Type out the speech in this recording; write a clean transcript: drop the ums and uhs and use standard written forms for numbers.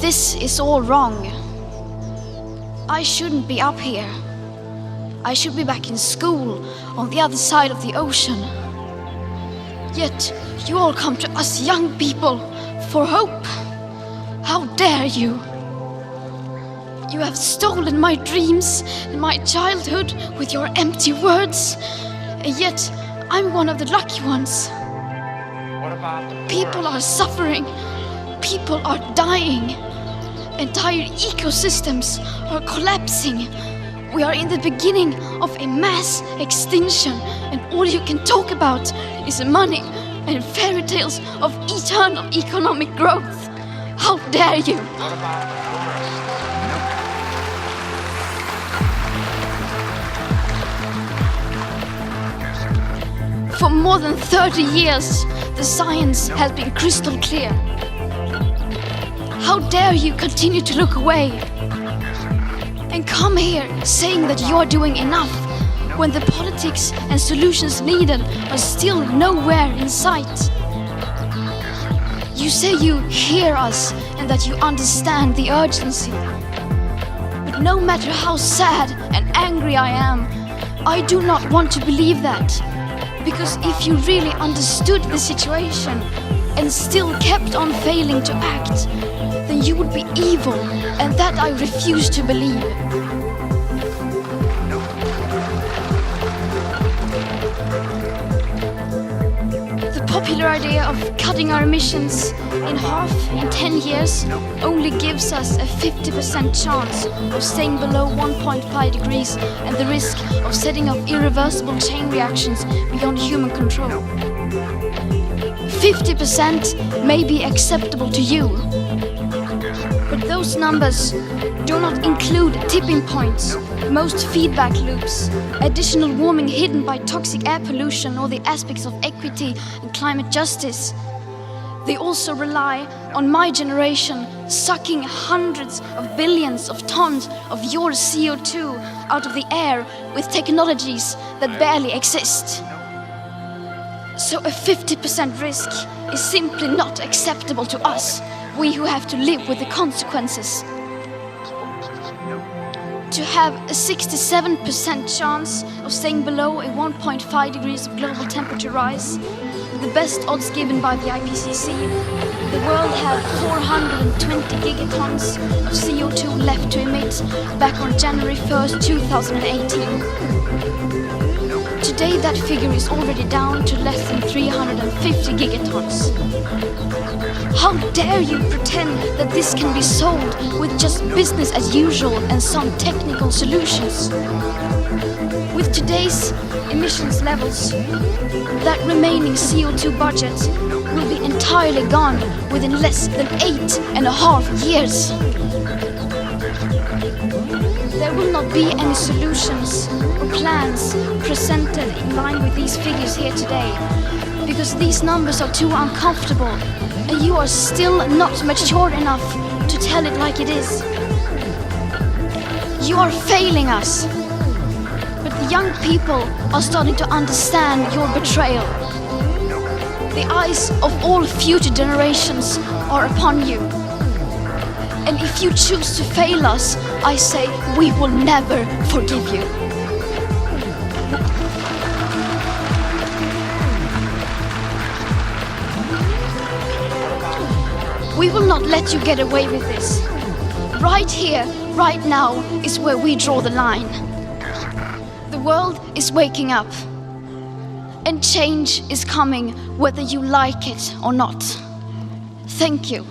This is all wrong. I shouldn't be up here. I should be back in school on the other side of the ocean. Yet you all come to us young people for hope. How dare you? You have stolen my dreams and my childhood with your empty words. And yet I'm one of the lucky ones. People are suffering. People are dying. Entire ecosystems are collapsing. We are in the beginning of a mass extinction, and all you can talk about is money and fairy tales of eternal economic growth. How dare you? For more than 30 years, the science has been crystal clear. How dare you continue to look away and come here saying that you are doing enough when the politics and solutions needed are still nowhere in sight? You say you hear us and that you understand the urgency. But no matter how sad and angry I am, I do not want to believe that. Because if you really understood the situation and still kept on failing to act, then you would be evil, and that I refuse to believe. The popular idea of cutting our emissions in half in 10 years only gives us a 50% chance of staying below 1.5 degrees and the risk of setting off irreversible chain reactions beyond human control. 50% may be acceptable to you, but those numbers do not include tipping points, most feedback loops, additional warming hidden by toxic air pollution or the aspects of equity and climate justice. They also rely on my generation sucking hundreds of billions of tons of your CO2 out of the air with technologies that barely exist. So a 50% risk is simply not acceptable to us, we who have to live with the consequences. To have a 67% chance of staying below a 1.5 degrees of global temperature rise, the best odds given by the IPCC, the world had 420 gigatons of CO2 left to emit back on January 1st, 2018. Today that figure is already down to less than 350 gigatons. How dare you pretend that this can be solved with just business as usual and some technical solutions? With today's emissions levels, that remaining CO2 budget will be entirely gone within less than 8.5 years. There will not be any solutions or plans presented in line with these figures here today, because these numbers are too uncomfortable and you are still not mature enough to tell it like it is. You are failing us, but the young people are starting to understand your betrayal. The eyes of all future generations are upon you. And if you choose to fail us, I say we will never forgive you. We will not let you get away with this. Right here, right now, is where we draw the line. The world is waking up. And change is coming whether you like it or not. Thank you.